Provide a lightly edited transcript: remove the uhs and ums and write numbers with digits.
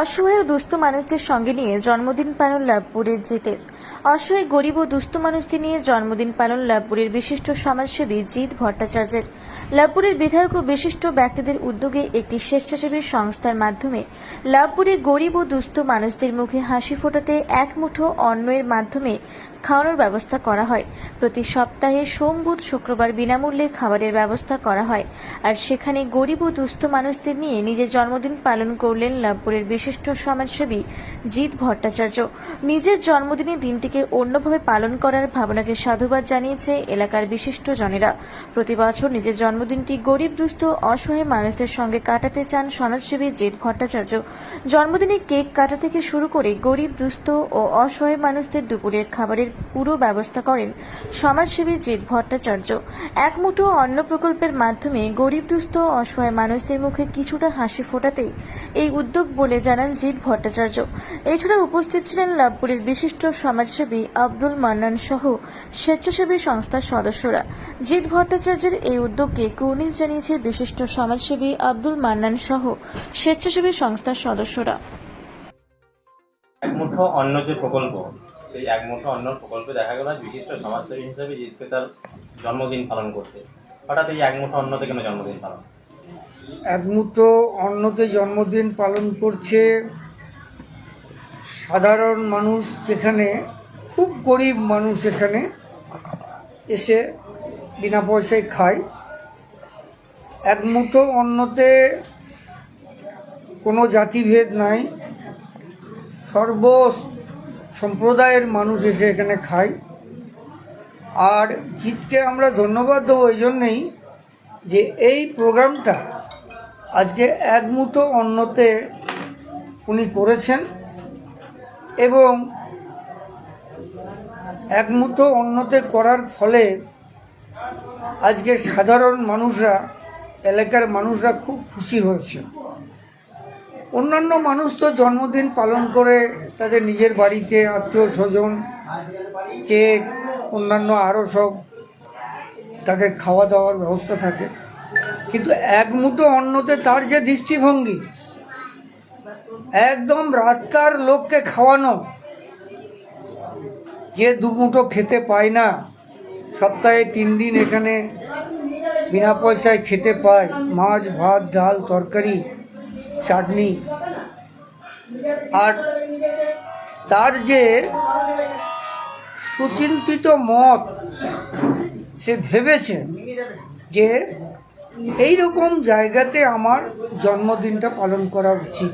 অসহায় ও দুস্থ মানুষদের সঙ্গে নিয়ে জন্মদিন পালন লাভপুরের জিতের। অসহায় গরিব ও দুস্থ মানুষদের নিয়ে জন্মদিন পালন লাভপুরের বিশিষ্ট সমাজসেবী জিত ভট্টাচার্যের। লাভপুরের বিধায়ক ও বিশিষ্ট ব্যক্তিদের উদ্যোগে একটি স্বেচ্ছাসেবী সংস্থার মাধ্যমে লাভপুরে গরিব ও দুস্থ মানুষদের মুখে হাসি ফোটাতে এক মুঠো অন্নের মাধ্যমে খাওয়ানোর ব্যবস্থা করা হয়। প্রতি সপ্তাহে সোম, বুধ, শুক্রবার বিনামূল্যে খাবারের ব্যবস্থা করা হয়। আর সেখানে গরিব ও দুস্থ মানুষদের নিয়ে নিজের জন্মদিন পালন করলেন লাভপুরের বিশিষ্ট সমাজসেবী জিত ভট্টাচার্য। নিজের জন্মদিনের দিনটিকে অন্যভাবে পালন করার ভাবনাকে সাধুবাদ জানিয়েছে এলাকার বিশিষ্ট জনেরা। প্রতি বছর নিজের জন্মদিনটি গরিব, দুস্থ, অসহায় মানুষদের সঙ্গে কাটাতে চান সমাজসেবী জিত ভট্টাচার্য। জন্মদিনে কেক কাটা থেকে শুরু করে গরিব, দুস্থ ও অসহায় মানুষদের দুপুরের খাবারের পুরো ব্যবস্থা করেন সমাজসেবী জিত ভট্টাচার্য। এক মুঠো অন্ন প্রকল্পের মাধ্যমে গরিব, দুস্থ, অসহায় মানুষদের মুখে কিছুটা হাসি ফোটাতেই এই উদ্যোগ বলে জানান জিত ভট্টাচার্য। এছাড়া উপস্থিত ছিলেন লাভপুরের বিশিষ্ট সমাজসেবী আব্দুল মান্নান সহ স্বেচ্ছাসেবী সংস্থার সদস্যরা। জিত ভট্টাচার্যের এই উদ্যোগকে কুর্নিশ জানিয়েছে বিশিষ্ট সমাজসেবী আব্দুল মান্নান সহ স্বেচ্ছাসেবী সংস্থার সদস্যরা। এক মুঠো অন্ন যে প্রকল্প, সেই এক মুঠো অন্ন প্রকল্পে দেখা গেল বিশিষ্ট সমাজসেবী হিসেবে জিতকে তার জন্মদিন পালন করতে। হঠাৎ এই এক মুঠো অন্নতে কেন জন্মদিন পালন? এক মুঠো অন্নতে জন্মদিন পালন করছে সাধারণ মানুষ, যেখানে খুব গরিব মানুষ এখানে এসে বিনা পয়সায় খায়। এক মুঠো অন্নতে কোনো জাতিভেদ নাই, সর্ব সম্প্রদায়ের মানুষ এসে এখানে খায়। আর জিতকে আমরা ধন্যবাদ দেবো এই জন্যেই যে এই প্রোগ্রামটা আজকে এক মুঠো অন্নতে উনি করেছেন, এবং এক মুঠো অন্নতে করার ফলে আজকে সাধারণ মানুষরা, এলাকার মানুষরা খুব খুশি হয়েছে। অন্যান্য মানুষ তো জন্মদিন পালন করে তাদের নিজের বাড়িতে আত্মীয় স্বজন, কেক, অন্যান্য আরও সব তাদের খাওয়া দাওয়ার ব্যবস্থা থাকে, কিন্তু এক মুঠো অন্নতে তার যে দৃষ্টিভঙ্গি, একদম রাস্তার লোককে খাওয়ানো, যে দুমুঠো খেতে পায় না, সপ্তাহে 3 দিন এখানে বিনা পয়সায় খেতে পায়, মাছ, ভাত, ডাল, তরকারি, চাটনি। আর তার যে সুচিন্তিত মত, সে ভেবেছে যে এই রকম জায়গাতে আমার জন্মদিনটা পালন করা উচিত।